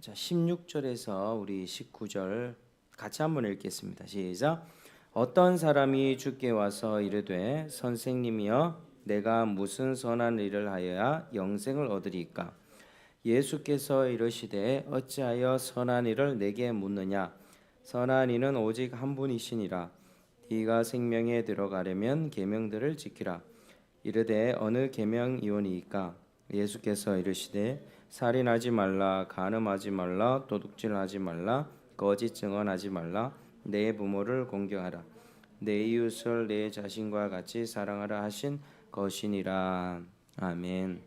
자, 16절에서 우리 19절 같이 한번 읽겠습니다. 시작. 어떤 사람이 주께 와서 이르되 선생님이여 내가 무슨 선한 일을 하여야 영생을 얻으리까? 예수께서 이르시되 어찌하여 선한 일을 내게 묻느냐? 선한 이는 오직 한 분이시니라. 네가 생명에 들어가려면 계명들을 지키라. 이르되 어느 계명이오니이까? 예수께서 이르시되 살인하지 말라, 간음하지 말라, 도둑질하지 말라, 거짓 증언하지 말라, 내 부모를 공경하라, 내 이웃을 내 자신과 같이 사랑하라 하신 것이니라. 아멘.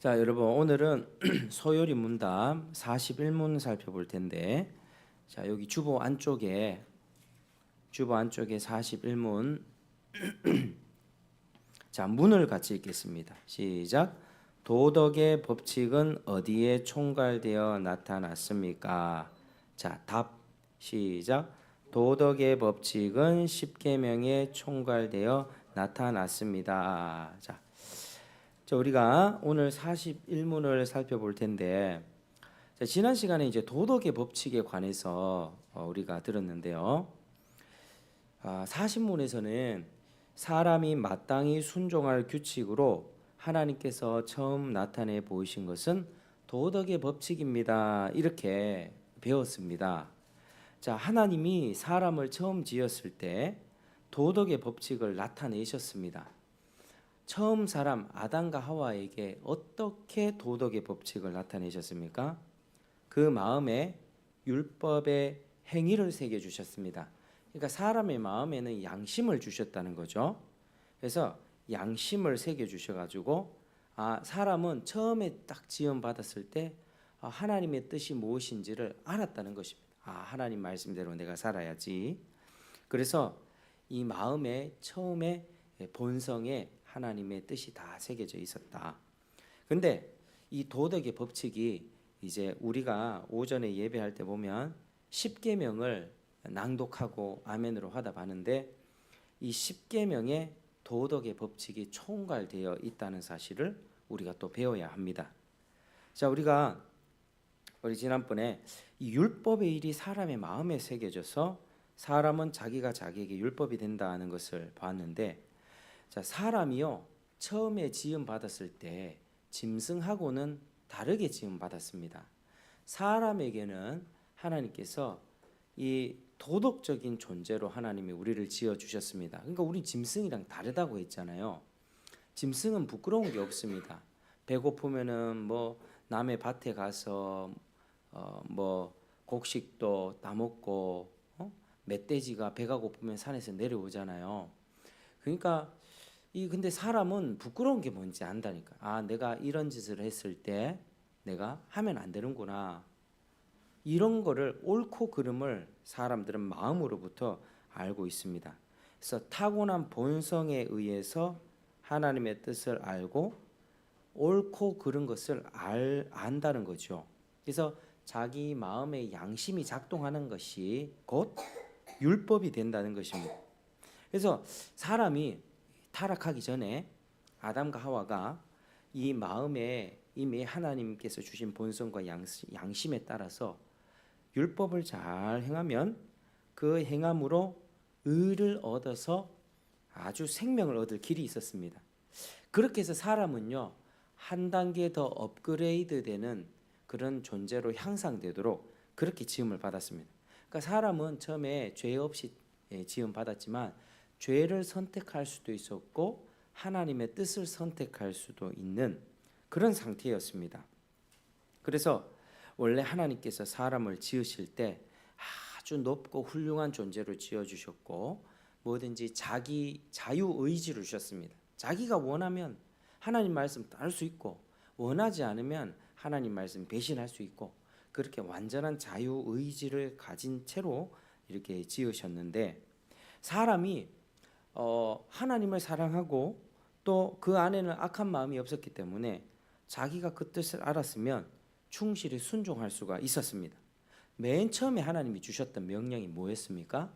자, 여러분 오늘은 소요리 문답 41문 살펴볼 텐데, 자 여기 주보 안쪽에 41문 자 문을 같이 읽겠습니다. 시작. 도덕의 법칙은 어디에 총괄되어 나타났습니까? 자, 답 시작. 도덕의 법칙은 십계명에 총괄되어 나타났습니다. 자, 우리가 오늘 41문을 살펴볼 텐데, 자, 지난 시간에 이제 도덕의 법칙에 관해서 우리가 들었는데요. 40문에서는 사람이 마땅히 순종할 규칙으로 하나님께서 처음 나타내 보이신 것은 도덕의 법칙입니다. 이렇게 배웠습니다. 자, 하나님이 사람을 처음 지었을 때 도덕의 법칙을 나타내셨습니다. 처음 사람 아담과 하와에게 어떻게 도덕의 법칙을 나타내셨습니까? 그 마음에 율법의 행위를 새겨 주셨습니다. 그러니까 사람의 마음에는 양심을 주셨다는 거죠. 그래서 양심을 새겨 주셔가지고 사람은 처음에 딱 지음 받았을 때 하나님의 뜻이 무엇인지를 알았다는 것입니다. 하나님 말씀대로 내가 살아야지. 그래서 이 마음에 처음에 본성에 하나님의 뜻이 다 새겨져 있었다. 근데 이 도덕의 법칙이 이제 우리가 오전에 예배할 때 보면 십계명을 낭독하고 아멘으로 화답하는데, 이 십계명에 도덕의 법칙이 총괄되어 있다는 사실을 우리가 또 배워야 합니다. 자, 우리 지난번에 이 율법의 일이 사람의 마음에 새겨져서 사람은 자기가 자기에게 율법이 된다는 것을 봤는데, 자, 사람이요 처음에 지음 받았을 때 짐승하고는 다르게 지음 받았습니다. 사람에게는 하나님께서 이 도덕적인 존재로 하나님이 우리를 지어 주셨습니다. 그러니까 우리 짐승이랑 다르다고 했잖아요. 짐승은 부끄러운 게 없습니다. 배고프면은 뭐 남의 밭에 가서 뭐 곡식도 따먹고, 멧돼지가 배가 고프면 산에서 내려오잖아요. 그러니까 근데 사람은 부끄러운 게 뭔지 안다니까. 내가 이런 짓을 했을 때 내가 하면 안 되는구나. 이런 거를 옳고 그름을 사람들은 마음으로부터 알고 있습니다. 그래서 타고난 본성에 의해서 하나님의 뜻을 알고 옳고 그른 것을 안다는 거죠. 그래서 자기 마음의 양심이 작동하는 것이 곧 율법이 된다는 것입니다. 그래서 사람이 타락하기 전에 아담과 하와가 이 마음에 이미 하나님께서 주신 본성과 양심에 따라서 율법을 잘 행하면 그 행함으로 의를 얻어서 아주 생명을 얻을 길이 있었습니다. 그렇게 해서 사람은요 한 단계 더 업그레이드되는 그런 존재로 향상되도록 그렇게 지음을 받았습니다. 그러니까 사람은 처음에 죄 없이 지음 받았지만 죄를 선택할 수도 있었고 하나님의 뜻을 선택할 수도 있는 그런 상태였습니다. 그래서 원래 하나님께서 사람을 지으실 때 아주 높고 훌륭한 존재로 지어주셨고 뭐든지 자기 자유의지를 주셨습니다. 자기가 원하면 하나님 말씀 따를 수 있고 원하지 않으면 하나님 말씀 배신할 수 있고 그렇게 완전한 자유의지를 가진 채로 이렇게 지으셨는데, 사람이 하나님을 사랑하고 또 그 안에는 악한 마음이 없었기 때문에 자기가 그 뜻을 알았으면 충실히 순종할 수가 있었습니다. 맨 처음에 하나님이 주셨던 명령이 뭐였습니까?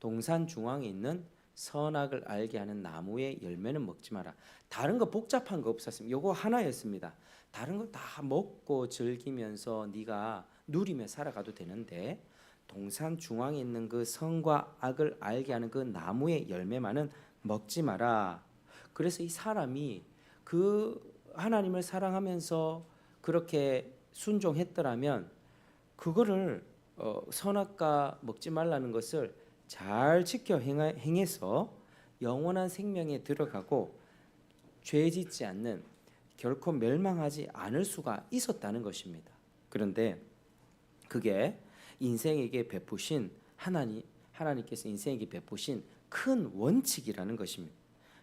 동산 중앙에 있는 선악을 알게 하는 나무의 열매는 먹지 마라. 다른 거 복잡한 거 없었습니다. 요거 하나였습니다. 다른 거 다 먹고 즐기면서 네가 누리며 살아가도 되는데 동산 중앙에 있는 그 선과 악을 알게 하는 그 나무의 열매만은 먹지 마라. 그래서 이 사람이 그 하나님을 사랑하면서 그렇게 순종했더라면 그거를 선악과 먹지 말라는 것을 잘 지켜 행해서 영원한 생명에 들어가고 죄 짓지 않는 결코 멸망하지 않을 수가 있었다는 것입니다. 그런데 그게 인생에게 베푸신 하나님께서 인생에게 베푸신 큰 원칙이라는 것입니다.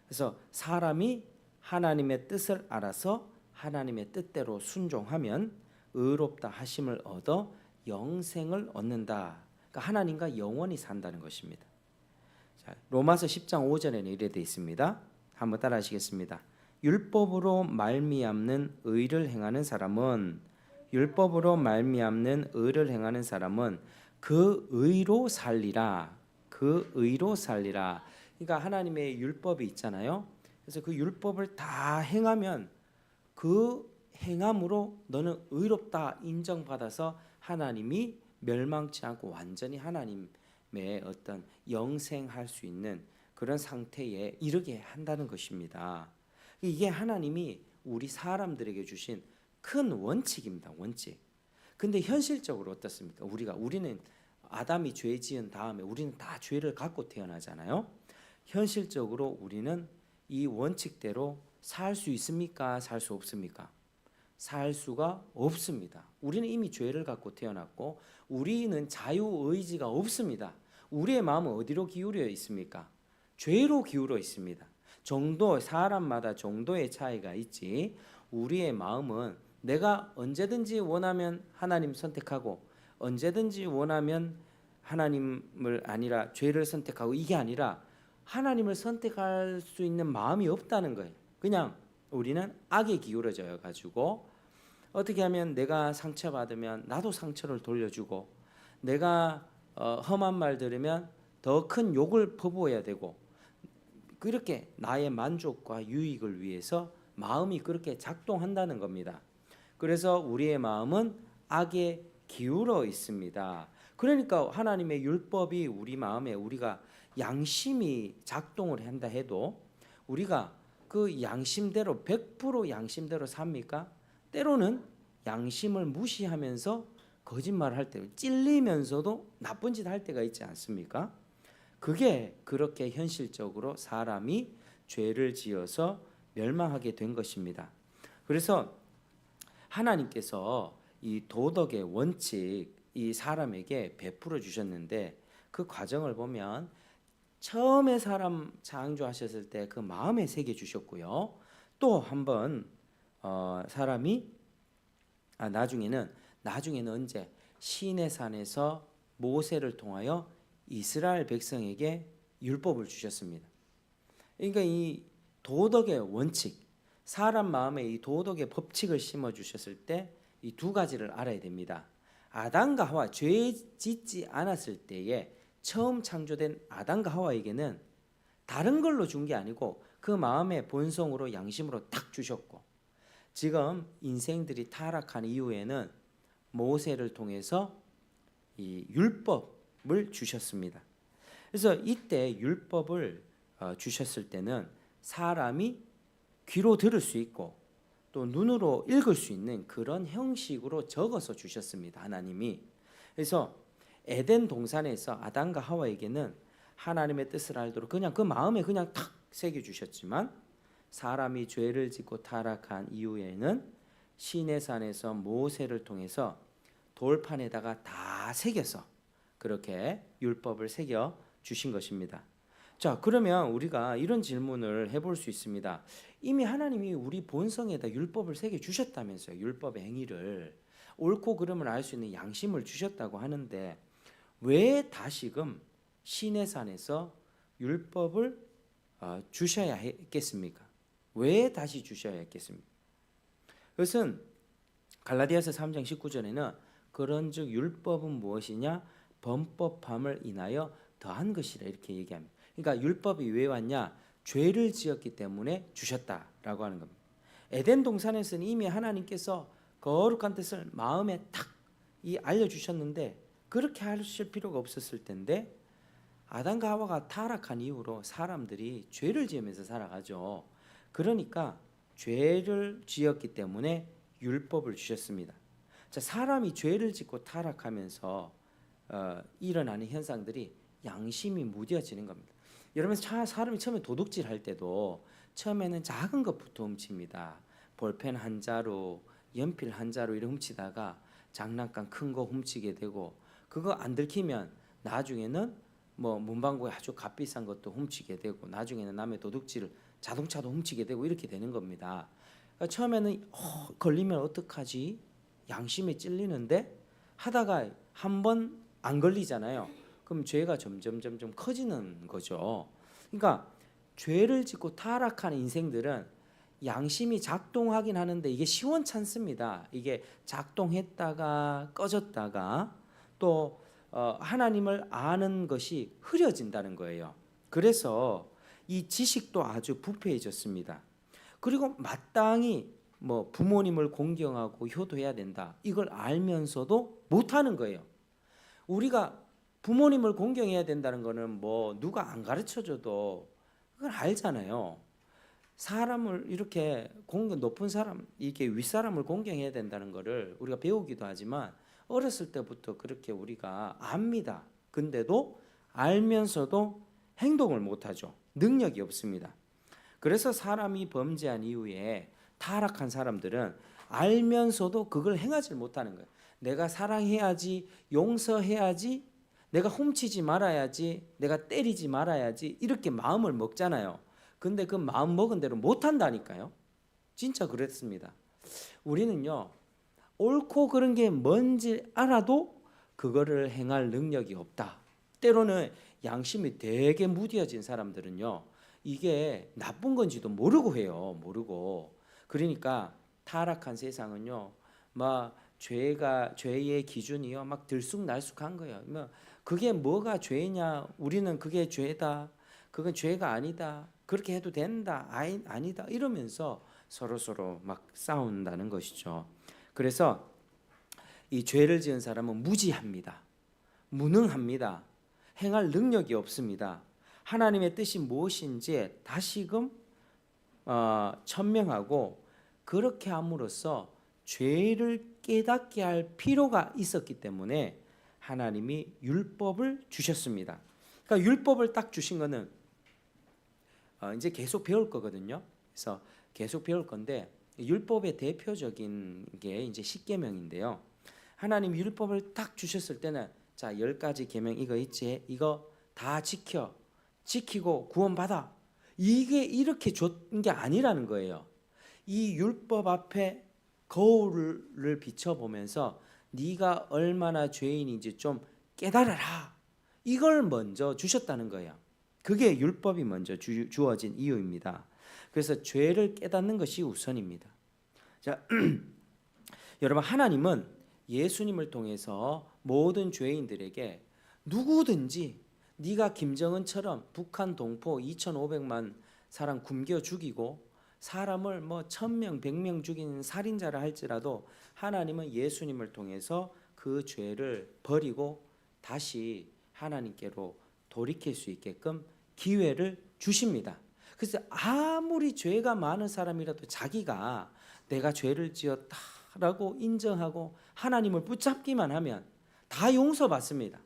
그래서 사람이 하나님의 뜻을 알아서 하나님의 뜻대로 순종하면 의롭다 하심을 얻어 영생을 얻는다. 그러니까 하나님과 영원히 산다는 것입니다. 자, 로마서 10장 5절에는 이래 되어 있습니다. 한번 따라하시겠습니다. 율법으로 말미암는 의를 행하는 사람은 그 의로 살리라. 그 의로 살리라. 그러니까 하나님의 율법이 있잖아요. 그래서 그 율법을 다 행하면 그 행함으로 너는 의롭다 인정받아서 하나님이 멸망치 않고 완전히 하나님의 어떤 영생할 수 있는 그런 상태에 이르게 한다는 것입니다. 이게 하나님이 우리 사람들에게 주신 큰 원칙입니다. 원칙. 근데 현실적으로 어떻습니까? 우리는 아담이 죄 지은 다음에 우리는 다 죄를 갖고 태어나잖아요. 현실적으로 우리는 이 원칙대로 살 수 있습니까? 살 수 없습니까? 살 수가 없습니다. 우리는 이미 죄를 갖고 태어났고 우리는 자유의지가 없습니다. 우리의 마음은 어디로 기울여 있습니까? 죄로 기울어 있습니다. 사람마다 정도의 차이가 있지 우리의 마음은 내가 언제든지 원하면 하나님 선택하고 언제든지 원하면 하나님을 아니라 죄를 선택하고 이게 아니라 하나님을 선택할 수 있는 마음이 없다는 거예요. 그냥 우리는 악에 기울어져 가지고 어떻게 하면 내가 상처받으면 나도 상처를 돌려주고 내가 험한 말 들으면 더 큰 욕을 퍼부어야 되고 그렇게 나의 만족과 유익을 위해서 마음이 그렇게 작동한다는 겁니다. 그래서 우리의 마음은 악에 기울어 있습니다. 그러니까 하나님의 율법이 우리 마음에 우리가 양심이 작동을 한다 해도 우리가 그 양심대로 100% 양심대로 삽니까? 때로는 양심을 무시하면서 거짓말을 할 때 찔리면서도 나쁜 짓 할 때가 있지 않습니까? 그게 그렇게 현실적으로 사람이 죄를 지어서 멸망하게 된 것입니다. 그래서 하나님께서 이 도덕의 원칙 이 사람에게 베풀어 주셨는데 그 과정을 보면 처음에 사람 창조하셨을 때 그 마음에 새겨 주셨고요. 또 한번 사람이 나중에는 언제 시내 산에서 모세를 통하여 이스라엘 백성에게 율법을 주셨습니다. 그러니까 이 도덕의 원칙, 사람 마음에 이 도덕의 법칙을 심어 주셨을 때 이 두 가지를 알아야 됩니다. 아담과 하와 죄 짓지 않았을 때에 처음 창조된 아담과 하와에게는 다른 걸로 준 게 아니고 그 마음의 본성으로 양심으로 딱 주셨고 지금 인생들이 타락한 이후에는 모세를 통해서 이 율법을 주셨습니다. 그래서 이때 율법을 주셨을 때는 사람이 귀로 들을 수 있고 또 눈으로 읽을 수 있는 그런 형식으로 적어서 주셨습니다. 하나님이. 그래서 에덴 동산에서 아담과 하와에게는 하나님의 뜻을 알도록 그냥 그 마음에 그냥 탁 새겨 주셨지만 사람이 죄를 짓고 타락한 이후에는 시내산에서 모세를 통해서 돌판에다가 다 새겨서 그렇게 율법을 새겨 주신 것입니다. 자, 그러면 우리가 이런 질문을 해볼 수 있습니다. 이미 하나님이 우리 본성에다 율법을 새겨 주셨다면서요. 율법의 행위를 옳고 그름을 알 수 있는 양심을 주셨다고 하는데 왜 다시금 시내산에서 율법을 주셔야 했겠습니까? 왜 다시 주셔야 했겠습니까? 그것은 갈라디아서 3장 19절에는 그런즉 율법은 무엇이냐? 범법함을 인하여 더한 것이라 이렇게 얘기합니다. 그러니까 율법이 왜 왔냐? 죄를 지었기 때문에 주셨다라고 하는 겁니다. 에덴 동산에서는 이미 하나님께서 거룩한 뜻을 마음에 탁 알려주셨는데 그렇게 하실 필요가 없었을 텐데 아담과 하와가 타락한 이후로 사람들이 죄를 지으면서 살아가죠. 그러니까 죄를 지었기 때문에 율법을 주셨습니다. 자, 사람이 죄를 짓고 타락하면서 일어나는 현상들이 양심이 무뎌지는 겁니다. 여러분, 사람이 처음에 도둑질 할 때도 처음에는 작은 것부터 훔칩니다. 볼펜 한 자루, 연필 한 자루 이렇게 훔치다가 장난감 큰 거 훔치게 되고, 그거 안 들키면 나중에는 뭐 문방구에 아주 값비싼 것도 훔치게 되고, 나중에는 남의 도둑질을 자동차도 훔치게 되고 이렇게 되는 겁니다. 그러니까 처음에는 걸리면 어떡하지? 양심에 찔리는데 하다가 한 번 안 걸리잖아요. 그럼 죄가 점점 커지는 거죠. 그러니까 죄를 짓고 타락하는 인생들은 양심이 작동하긴 하는데 이게 시원찮습니다. 이게 작동했다가 꺼졌다가 또 하나님을 아는 것이 흐려진다는 거예요. 그래서 이 지식도 아주 부패해졌습니다. 그리고 마땅히 뭐 부모님을 공경하고 효도해야 된다, 이걸 알면서도 못하는 거예요. 우리가 부모님을 공경해야 된다는 거는 뭐 누가 안 가르쳐줘도 그걸 알잖아요. 사람을 이렇게 높은 사람, 이게 윗사람을 공경해야 된다는 거를 우리가 배우기도 하지만 어렸을 때부터 그렇게 우리가 압니다. 근데도 알면서도 행동을 못하죠. 능력이 없습니다. 그래서 사람이 범죄한 이후에 타락한 사람들은 알면서도 그걸 행하지 못하는 거예요. 내가 사랑해야지, 용서해야지, 내가 훔치지 말아야지, 내가 때리지 말아야지, 이렇게 마음을 먹잖아요. 근데 그 마음 먹은 대로 못한다니까요. 진짜 그랬습니다. 우리는요, 옳고 그른 게 뭔지 알아도 그거를 행할 능력이 없다. 때로는 양심이 되게 무뎌진 사람들은요, 이게 나쁜 건지도 모르고 해요. 모르고. 그러니까 타락한 세상은요, 막 죄의 기준이요, 막 들쑥날쑥한 거예요. 뭐 그게 뭐가 죄냐? 우리는 그게 죄다. 그건 죄가 아니다. 그렇게 해도 된다. 아니다. 이러면서 서로 막 싸운다는 것이죠. 그래서 이 죄를 지은 사람은 무지합니다. 무능합니다. 행할 능력이 없습니다. 하나님의 뜻이 무엇인지 다시금 천명하고, 그렇게 함으로써 죄를 깨닫게 할 필요가 있었기 때문에 하나님이 율법을 주셨습니다. 그러니까 율법을 딱 주신 거는 이제 계속 배울 거거든요. 그래서 계속 배울 건데, 율법의 대표적인 게 이제 십계명인데요. 하나님 율법을 딱 주셨을 때는 자, 10가지 계명 이거 있지? 이거 다 지키고 구원받아. 이게 이렇게 줬던 게 아니라는 거예요. 이 율법 앞에 거울을 비춰보면서 네가 얼마나 죄인인지 좀 깨달아라. 이걸 먼저 주셨다는 거예요. 그게 율법이 먼저 주어진 이유입니다. 그래서 죄를 깨닫는 것이 우선입니다. 자, 여러분, 하나님은 예수님을 통해서 모든 죄인들에게 누구든지 네가 김정은처럼 북한 동포 2,500만 사람 굶겨 죽이고 사람을 뭐 1,000명, 100명 죽인 살인자라 할지라도 하나님은 예수님을 통해서 그 죄를 버리고 다시 하나님께로 돌이킬 수 있게끔 기회를 주십니다. 그래서 아무리 죄가 많은 사람이라도 자기가 내가 죄를 지었다라고 인정하고 하나님을 붙잡기만 하면 다 용서받습니다.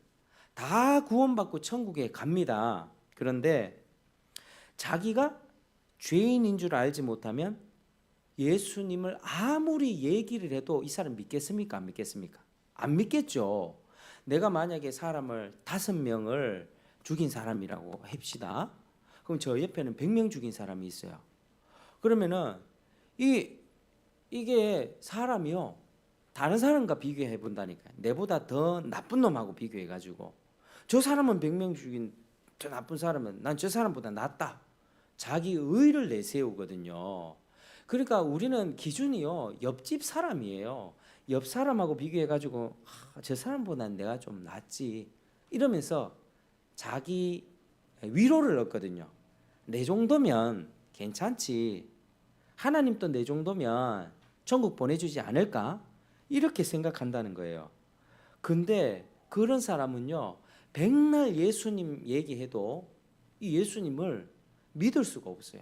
다 구원받고 천국에 갑니다. 그런데 자기가 죄인인 줄 알지 못하면 예수님을 아무리 얘기를 해도 이 사람 믿겠습니까? 안 믿겠습니까? 안 믿겠죠. 내가 만약에 사람을 5명을 죽인 사람이라고 합시다. 그럼 저 옆에는 100명 죽인 사람이 있어요. 그러면은 이게 사람이요, 다른 사람과 비교해 본다니까요. 내보다 더 나쁜 놈하고 비교해 가지고 저 사람은 100명 죽인 저 나쁜 사람은 난 저 사람보다 낫다. 자기 의를 내세우거든요. 그러니까 우리는 기준이요, 옆집 사람이에요. 옆 사람하고 비교해 가지고 저 사람보다는 내가 좀 낫지 이러면서 자기 위로를 얻거든요. 내 정도면 괜찮지. 하나님도 내 정도면 천국 보내주지 않을까? 이렇게 생각한다는 거예요. 근데 그런 사람은요, 백날 예수님 얘기해도 이 예수님을 믿을 수가 없어요.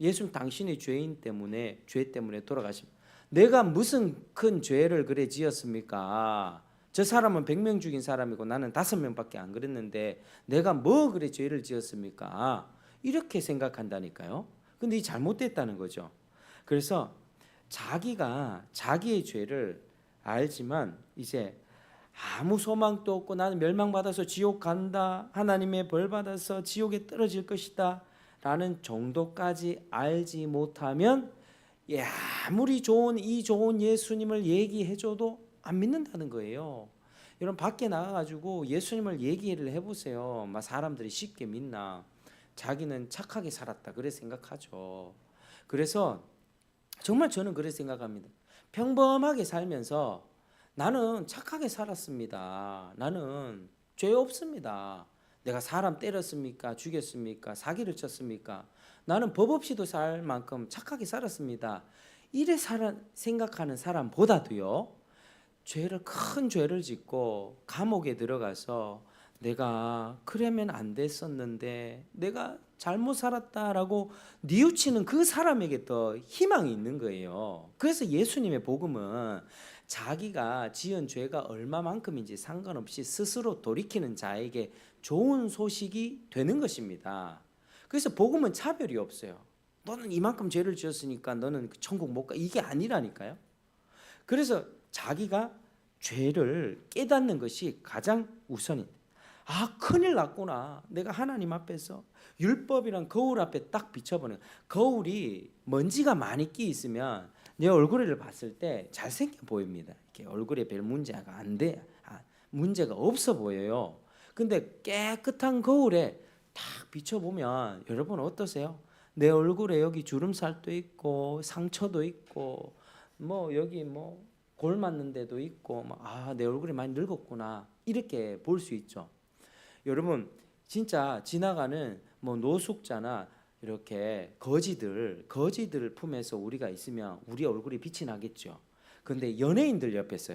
예수님 당신의 죄 때문에 돌아가심. 내가 무슨 큰 죄를 그래 지었습니까? 저 사람은 100명 죽인 사람이고 나는 5명밖에 안 그랬는데 내가 뭐 그래 죄를 지었습니까? 이렇게 생각한다니까요. 근데 이 잘못됐다는 거죠. 그래서 자기가 자기의 죄를 알지만 이제 아무 소망도 없고 나는 멸망받아서 지옥 간다, 하나님의 벌 받아서 지옥에 떨어질 것이다 라는 정도까지 알지 못하면 아무리 좋은 예수님을 얘기해줘도 안 믿는다는 거예요. 여러분 밖에 나가가지고 예수님을 얘기를 해보세요. 막 사람들이 쉽게 믿나? 자기는 착하게 살았다 그래 생각하죠. 그래서 정말 저는 그렇게 생각합니다. 평범하게 살면서 나는 착하게 살았습니다. 나는 죄 없습니다. 내가 사람 때렸습니까? 죽였습니까? 사기를 쳤습니까? 나는 법 없이도 살 만큼 착하게 살았습니다. 이래 생각하는 사람보다도요, 큰 죄를 짓고 감옥에 들어가서 내가 그러면 안 됐었는데 내가 잘못 살았다라고 뉘우치는 그 사람에게 더 희망이 있는 거예요. 그래서 예수님의 복음은 자기가 지은 죄가 얼마만큼인지 상관없이 스스로 돌이키는 자에게 좋은 소식이 되는 것입니다. 그래서 복음은 차별이 없어요. 너는 이만큼 죄를 지었으니까 너는 천국 못 가. 이게 아니라니까요. 그래서 자기가 죄를 깨닫는 것이 가장 우선입니다. 큰일 났구나. 내가 하나님 앞에서 율법이란 거울 앞에 딱 비춰보는, 거울이 먼지가 많이 끼 있으면 내 얼굴을 봤을 때 잘생겨 보입니다. 이렇게 얼굴에 별 문제가 안 돼, 문제가 없어 보여요. 근데 깨끗한 거울에 딱 비춰보면 여러분 어떠세요? 내 얼굴에 여기 주름살도 있고 상처도 있고 뭐 여기 뭐 골 맞는 데도 있고 내 얼굴이 많이 늙었구나 이렇게 볼 수 있죠. 여러분 진짜 지나가는 뭐 노숙자나 이렇게 거지들 품에서 우리가 있으면 우리 얼굴이 빛이 나겠죠. 근데 연예인들 옆에서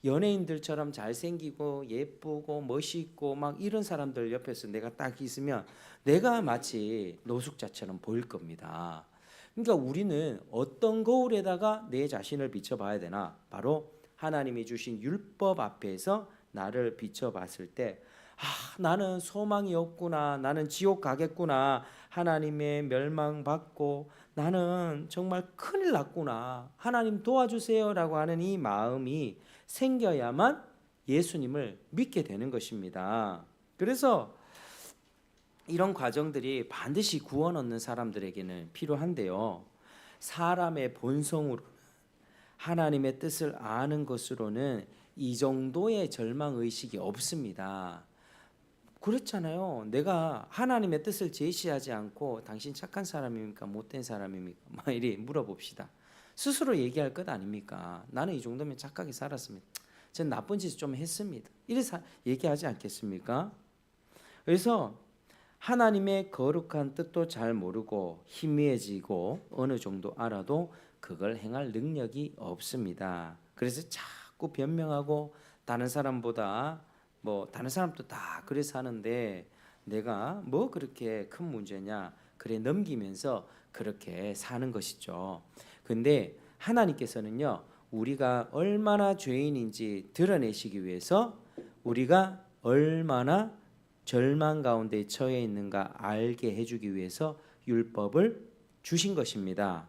연예인들처럼 잘생기고 예쁘고 멋있고 막 이런 사람들 옆에서 내가 딱 있으면 내가 마치 노숙자처럼 보일 겁니다. 그러니까 우리는 어떤 거울에다가 내 자신을 비춰봐야 되나? 바로 하나님이 주신 율법 앞에서 나를 비춰봤을 때 나는 소망이 없구나. 나는 지옥 가겠구나. 하나님의 멸망받고 나는 정말 큰일 났구나. 하나님 도와주세요라고 하는 이 마음이 생겨야만 예수님을 믿게 되는 것입니다. 그래서 이런 과정들이 반드시 구원 얻는 사람들에게는 필요한데요. 사람의 본성으로 하나님의 뜻을 아는 것으로는 이 정도의 절망의식이 없습니다. 그렇잖아요. 내가 하나님의 뜻을 제시하지 않고 당신 착한 사람입니까? 못된 사람입니까? 막 이리 물어봅시다. 스스로 얘기할 것 아닙니까? 나는 이 정도면 착하게 살았습니다. 전 나쁜 짓을 좀 했습니다. 이래서 얘기하지 않겠습니까? 그래서 하나님의 거룩한 뜻도 잘 모르고 희미해지고 어느 정도 알아도 그걸 행할 능력이 없습니다. 그래서 자꾸 변명하고 다른 사람보다 다른 사람도 다 그래서 하는데 내가 뭐 그렇게 큰 문제냐 그래 넘기면서 그렇게 사는 것이죠. 근데 하나님께서는요 우리가 얼마나 죄인인지 드러내시기 위해서 우리가 얼마나 절망 가운데 처해 있는가 알게 해주기 위해서 율법을 주신 것입니다.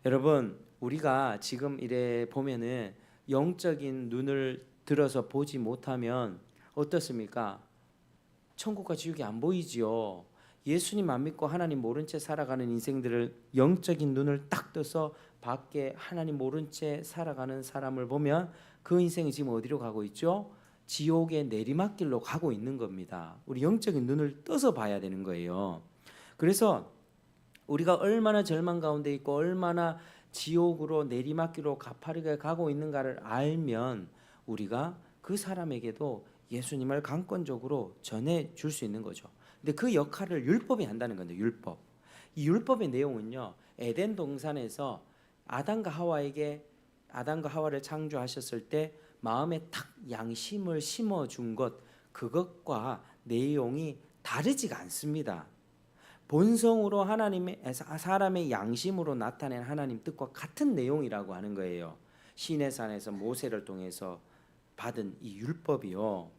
여러분 우리가 지금 이래 보면은 영적인 눈을 들어서 보지 못하면 어떻습니까? 천국과 지옥이 안 보이지요. 예수님 안 믿고 하나님 모른 채 살아가는 인생들을 영적인 눈을 딱 떠서 밖에 하나님 모른 채 살아가는 사람을 보면 그 인생이 지금 어디로 가고 있죠? 지옥의 내리막길로 가고 있는 겁니다. 우리 영적인 눈을 떠서 봐야 되는 거예요. 그래서 우리가 얼마나 절망 가운데 있고 얼마나 지옥으로 내리막길로 가파르게 가고 있는가를 알면 우리가 그 사람에게도 예수님을 강권적으로 전해 줄 수 있는 거죠. 근데 그 역할을 율법이 한다는 건데 율법. 이 율법의 내용은요. 에덴 동산에서 아담과 하와를 창조하셨을 때 마음에 탁 양심을 심어 준 것, 그것과 내용이 다르지가 않습니다. 본성으로 사람의 양심으로 나타낸 하나님 뜻과 같은 내용이라고 하는 거예요. 시내산에서 모세를 통해서 받은 이 율법이요.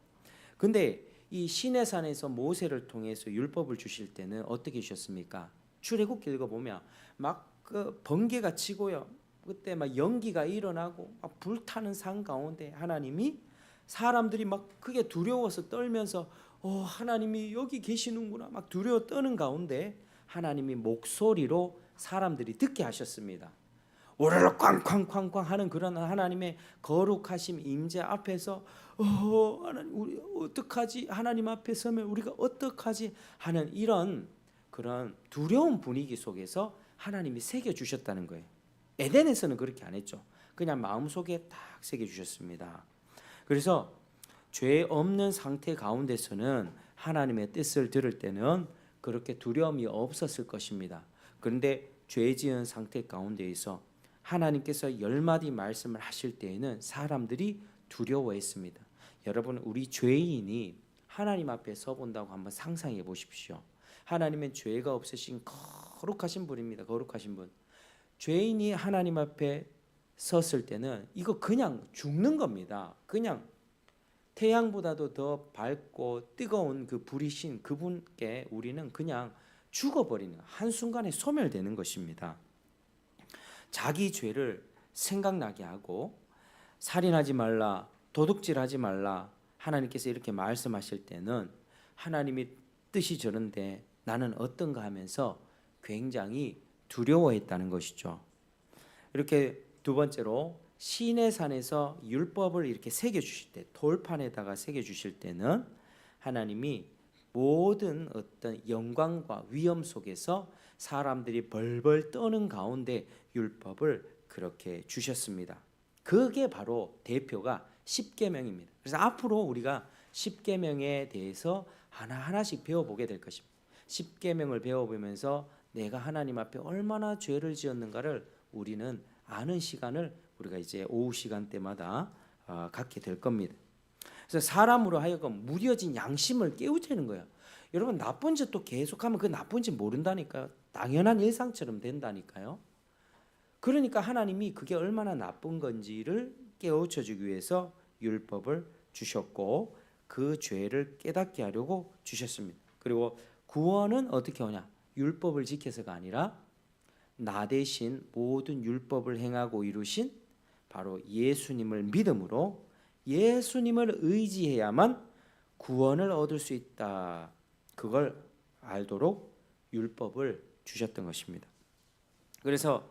근데 이 시내산에서 모세를 통해서 율법을 주실 때는 어떻게 주셨습니까? 출애굽기 읽어보면 막 그 번개가 치고요. 그때 막 연기가 일어나고 막 불타는 산 가운데 하나님이 사람들이 막 크게 두려워서 떨면서 하나님이 여기 계시는구나 막 두려워 떠는 가운데 하나님이 목소리로 사람들이 듣게 하셨습니다. 오르르 쾅쾅쾅쾅 하는 그런 하나님의 거룩하심 임재 앞에서 하나님 우리 어떡하지? 하나님 앞에 서면 우리가 어떡하지? 하는 이런 그런 두려운 분위기 속에서 하나님이 새겨 주셨다는 거예요. 에덴에서는 그렇게 안 했죠. 그냥 마음속에 딱 새겨 주셨습니다. 그래서 죄 없는 상태 가운데서는 하나님의 뜻을 들을 때는 그렇게 두려움이 없었을 것입니다. 그런데 죄 지은 상태 가운데에서 하나님께서 10마디 말씀을 하실 때에는 사람들이 두려워했습니다. 여러분, 우리 죄인이 하나님 앞에 서본다고 한번 상상해 보십시오. 하나님은 죄가 없으신 거룩하신 분입니다. 거룩하신 분. 죄인이 하나님 앞에 섰을 때는 이거 그냥 죽는 겁니다. 그냥 태양보다도 더 밝고 뜨거운 그 불이신 그분께 우리는 그냥 죽어버리는, 한순간에 소멸되는 것입니다. 자기 죄를 생각나게 하고 살인하지 말라, 도둑질하지 말라 하나님께서 이렇게 말씀하실 때는 하나님이 뜻이 저런데 나는 어떤가 하면서 굉장히 두려워했다는 것이죠. 이렇게 두 번째로 시내산에서 율법을 이렇게 새겨주실 때, 돌판에다가 새겨주실 때는 하나님이 모든 어떤 영광과 위엄 속에서 사람들이 벌벌 떠는 가운데 율법을 그렇게 주셨습니다. 그게 바로 대표가 십계명입니다. 그래서 앞으로 우리가 십계명에 대해서 하나하나씩 배워보게 될 것입니다. 십계명을 배워보면서 내가 하나님 앞에 얼마나 죄를 지었는가를 우리는 아는 시간을 우리가 이제 오후 시간대마다 갖게 될 겁니다. 그래서 사람으로 하여금 무뎌진 양심을 깨우치는 거예요. 여러분, 나쁜 짓도 계속하면 그 나쁜 짓 모른다니까요. 당연한 일상처럼 된다니까요. 그러니까 하나님이 그게 얼마나 나쁜 건지를 깨우쳐주기 위해서 율법을 주셨고 그 죄를 깨닫게 하려고 주셨습니다. 그리고 구원은 어떻게 오냐? 율법을 지켜서가 아니라 나 대신 모든 율법을 행하고 이루신 바로 예수님을 믿음으로 예수님을 의지해야만 구원을 얻을 수 있다. 그걸 알도록 율법을 주셨던 것입니다. 그래서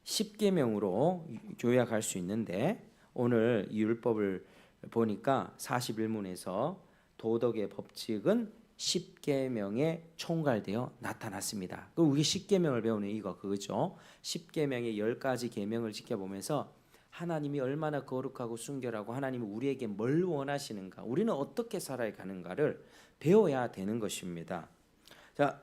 십계명으로 요약할 수 있는데 오늘 이 율법을 보니까 41문에서 도덕의 법칙은 십계명에 총괄되어 나타났습니다. 우리 십계명을 배우는 이거 그거죠. 십계명의 10가지 계명을 지켜보면서 하나님이 얼마나 거룩하고 순결하고 하나님이 우리에게 뭘 원하시는가, 우리는 어떻게 살아야 가는가를 배워야 되는 것입니다. 자,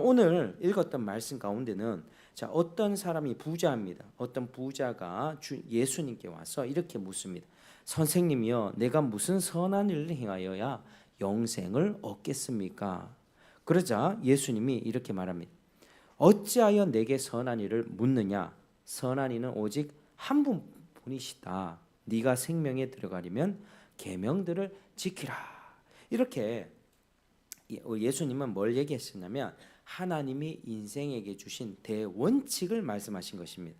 오늘 읽었던 말씀 가운데는 어떤 사람이 부자입니다. 어떤 부자가 예수님께 와서 이렇게 묻습니다. 선생님이여, 내가 무슨 선한 일을 행하여야 영생을 얻겠습니까? 그러자 예수님이 이렇게 말합니다. 어찌하여 내게 선한 일을 묻느냐? 선한 이는 오직 한 분뿐이시다. 네가 생명에 들어가려면 계명들을 지키라. 이렇게 예수님은 뭘 얘기했었냐면 하나님이 인생에게 주신 대원칙을 말씀하신 것입니다.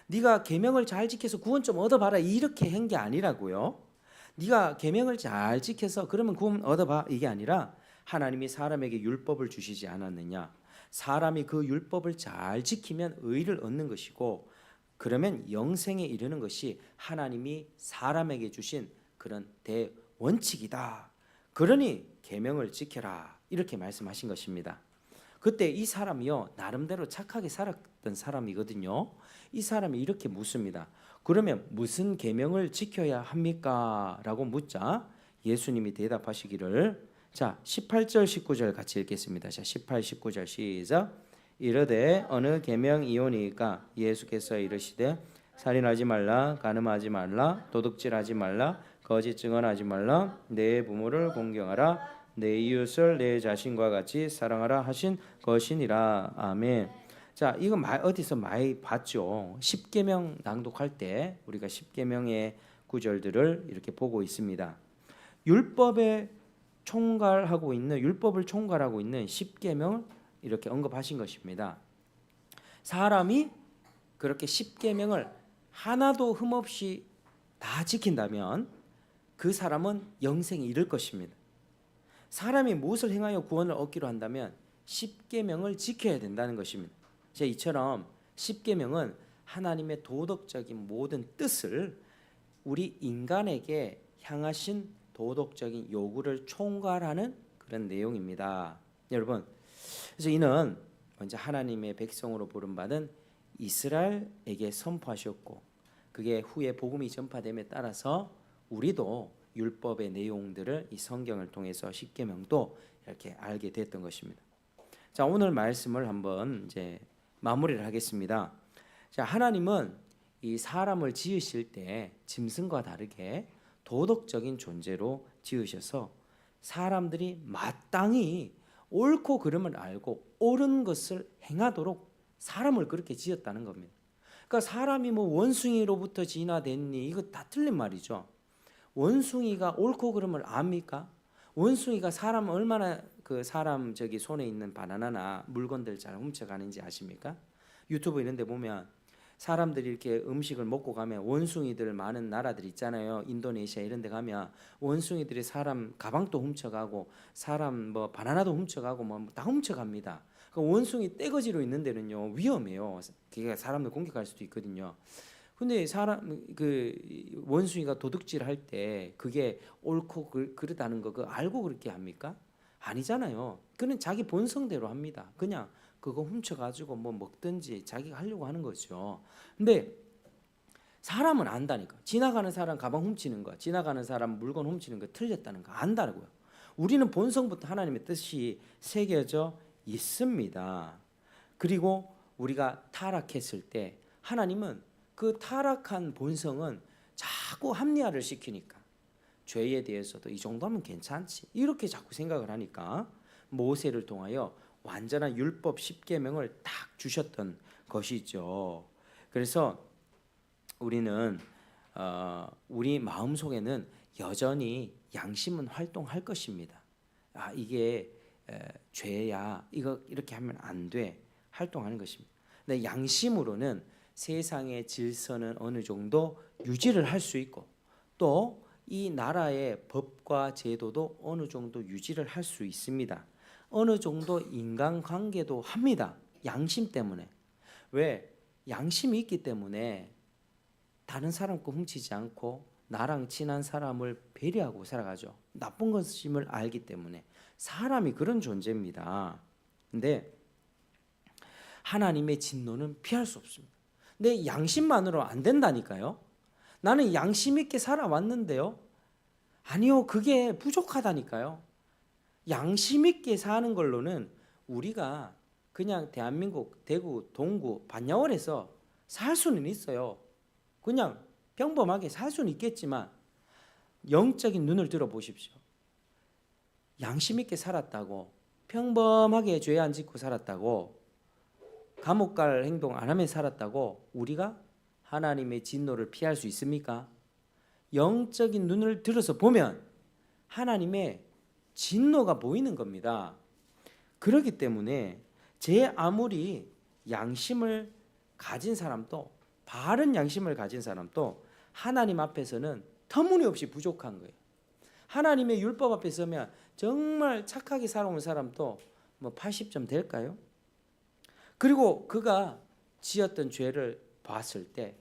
네가 계명을 잘 지켜서 구원 좀 얻어봐라 이렇게 한 게 아니라고요. 네가 계명을 잘 지켜서 그러면 구원 얻어봐 이게 아니라 하나님이 사람에게 율법을 주시지 않았느냐. 사람이 그 율법을 잘 지키면 의를 얻는 것이고 그러면 영생에 이르는 것이 하나님이 사람에게 주신 그런 대원칙이다. 그러니 계명을 지켜라 이렇게 말씀하신 것입니다. 그때 이 사람이요 나름대로 착하게 살았던 사람이거든요. 이 사람이 이렇게 묻습니다. 그러면 무슨 계명을 지켜야 합니까? 라고 묻자 예수님이 대답하시기를 자 18절 19절 같이 읽겠습니다. 자 18, 19절 시작. 이르되 어느 계명이오니까 예수께서 이르시되 살인하지 말라, 간음하지 말라, 도둑질하지 말라, 거짓 증언하지 말라, 내 부모를 공경하라, 내 이웃을 내 자신과 같이 사랑하라 하신 것이니라. 아멘. 자, 이거 어디서 많이 봤죠? 십계명 낭독할 때 우리가 십계명의 구절들을 이렇게 보고 있습니다. 율법을 총괄하고 있는 십계명을 이렇게 언급하신 것입니다. 사람이 그렇게 십계명을 하나도 흠없이 다 지킨다면 그 사람은 영생에 이를 것입니다. 사람이 무엇을 행하여 구원을 얻기로 한다면 십계명을 지켜야 된다는 것입니다. 이처럼 십계명은 하나님의 도덕적인 모든 뜻을 우리 인간에게 향하신 도덕적인 요구를 총괄하는 그런 내용입니다. 여러분, 그래서 이는 먼저 하나님의 백성으로 부름받은 이스라엘에게 선포하셨고, 그게 후에 복음이 전파됨에 따라서 우리도 율법의 내용들을 이 성경을 통해서 십계명도 이렇게 알게 됐던 것입니다. 자, 오늘 말씀을 한번 이제 마무리를 하겠습니다. 자, 하나님은 이 사람을 지으실 때 짐승과 다르게 도덕적인 존재로 지으셔서 사람들이 마땅히 옳고 그름을 알고 옳은 것을 행하도록 사람을 그렇게 지었다는 겁니다. 그러니까 사람이 뭐 원숭이로부터 진화됐니, 이거 다 틀린 말이죠. 원숭이가 옳고 그름을 압니까? 원숭이가 사람 얼마나 사람 손에 있는 바나나나 물건들 잘 훔쳐가는지 아십니까? 유튜브 이런 데 보면 사람들이 이렇게 음식을 먹고 가면 원숭이들 많은 나라들 있잖아요. 인도네시아 이런 데 가면 원숭이들이 사람 가방도 훔쳐가고 사람 뭐 바나나도 훔쳐가고 뭐 다 훔쳐갑니다. 그 원숭이 떼거지로 있는 데는요 위험해요. 그게 사람을 공격할 수도 있거든요. 근데 원숭이가 도둑질 할 때 그게 옳고 그르다는 거 그거 알고 그렇게 합니까? 아니잖아요. 그는 자기 본성대로 합니다. 그냥 그거 훔쳐가지고 뭐 먹든지 자기가 하려고 하는 거죠. 근데 사람은 안다니까. 지나가는 사람 가방 훔치는 거, 지나가는 사람 물건 훔치는 거 틀렸다는 거 안다고요. 우리는 본성부터 하나님의 뜻이 새겨져 있습니다. 그리고 우리가 타락했을 때 하나님은 그 타락한 본성은 자꾸 합리화를 시키니까 죄에 대해서도 이 정도면 괜찮지 이렇게 자꾸 생각을 하니까 모세를 통하여 완전한 율법 십계명을 딱 주셨던 것이죠. 그래서 우리는 우리 마음속에는 여전히 양심은 활동할 것입니다. 이게 죄야, 이거 이렇게 하면 안 돼, 활동하는 것입니다. 근데 양심으로는 세상의 질서는 어느 정도 유지를 할 수 있고 또 이 나라의 법과 제도도 어느 정도 유지를 할 수 있습니다. 어느 정도 인간관계도 합니다. 양심 때문에. 왜? 양심이 있기 때문에 다른 사람 거 훔치지 않고 나랑 친한 사람을 배려하고 살아가죠. 나쁜 것임을 알기 때문에. 사람이 그런 존재입니다. 근데 하나님의 진노는 피할 수 없습니다. 내 양심만으로 안 된다니까요. 나는 양심 있게 살아왔는데요. 아니요, 그게 부족하다니까요. 양심 있게 사는 걸로는 우리가 그냥 대한민국 대구 동구 반야월에서 살 수는 있어요. 그냥 평범하게 살 수는 있겠지만 영적인 눈을 들어 보십시오. 양심 있게 살았다고, 평범하게 죄 안 짓고 살았다고, 감옥 갈 행동 안 하며 살았다고 우리가 하나님의 진노를 피할 수 있습니까? 영적인 눈을 들어서 보면 하나님의 진노가 보이는 겁니다. 그렇기 때문에 제 아무리 양심을 가진 사람도, 바른 양심을 가진 사람도 하나님 앞에서는 터무니없이 부족한 거예요. 하나님의 율법 앞에 서면 정말 착하게 살아온 사람도 뭐 80점 될까요? 그리고 그가 지었던 죄를 봤을 때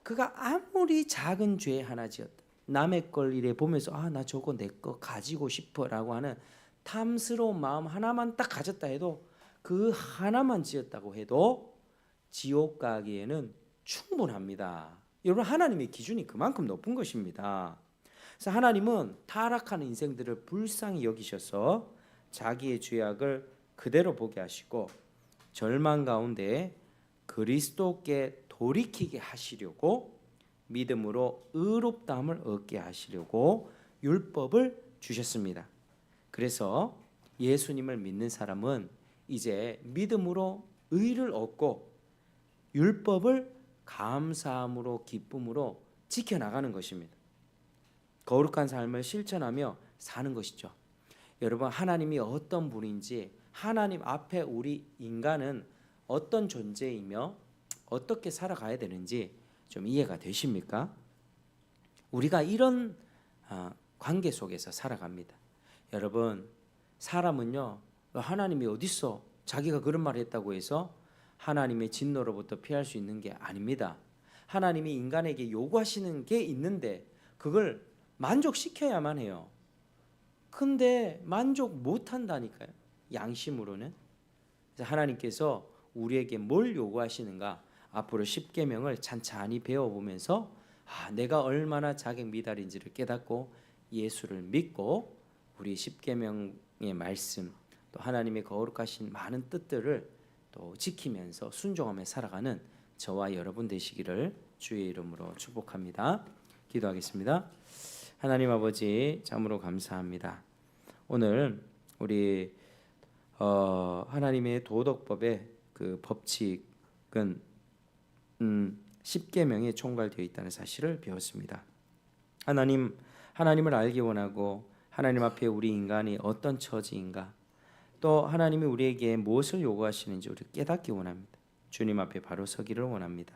그가 아무리 작은 죄 하나 지었다, 남의 걸 이래 보면서 나 저거 내 거 가지고 싶어라고 하는 탐스러운 마음 하나만 딱 가졌다 해도, 그 하나만 지었다고 해도 지옥 가기에는 충분합니다. 여러분, 하나님의 기준이 그만큼 높은 것입니다. 그래서 하나님은 타락하는 인생들을 불쌍히 여기셔서 자기의 죄악을 그대로 보게 하시고 절망 가운데 그리스도께 돌이키게 하시려고 믿음으로 의롭다함을 얻게 하시려고 율법을 주셨습니다. 그래서 예수님을 믿는 사람은 이제 믿음으로 의를 얻고 율법을 감사함으로 기쁨으로 지켜나가는 것입니다. 거룩한 삶을 실천하며 사는 것이죠. 여러분, 하나님이 어떤 분인지, 하나님 앞에 우리 인간은 어떤 존재이며 어떻게 살아가야 되는지 좀 이해가 되십니까? 우리가 이런 관계 속에서 살아갑니다. 여러분, 사람은요, 하나님이 어딨어? 자기가 그런 말을 했다고 해서 하나님의 진노로부터 피할 수 있는 게 아닙니다. 하나님이 인간에게 요구하시는 게 있는데 그걸 만족시켜야만 해요. 근데 만족 못한다니까요. 양심으로는. 그래서 하나님께서 우리에게 뭘 요구하시는가, 앞으로 십계명을 찬찬히 배워보면서 내가 얼마나 자격 미달인지를 깨닫고 예수를 믿고 우리 십계명의 말씀, 또 하나님의 거룩하신 많은 뜻들을 또 지키면서 순종하며 살아가는 저와 여러분 되시기를 주의 이름으로 축복합니다. 기도하겠습니다. 하나님 아버지, 참으로 감사합니다. 오늘 우리 하나님의 도덕법의 그 법칙은 십계명에 총괄되어 있다는 사실을 배웠습니다. 하나님을 알기 원하고 하나님 앞에 우리 인간이 어떤 처지인가, 또 하나님이 우리에게 무엇을 요구하시는지 우리 깨닫기 원합니다. 주님 앞에 바로 서기를 원합니다.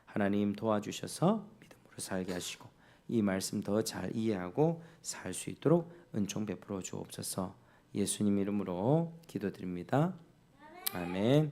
하나님 도와주셔서 믿음으로 살게 하시고 이 말씀 더 잘 이해하고 살 수 있도록 은총 베풀어 주옵소서. 예수님 이름으로 기도드립니다. 아멘.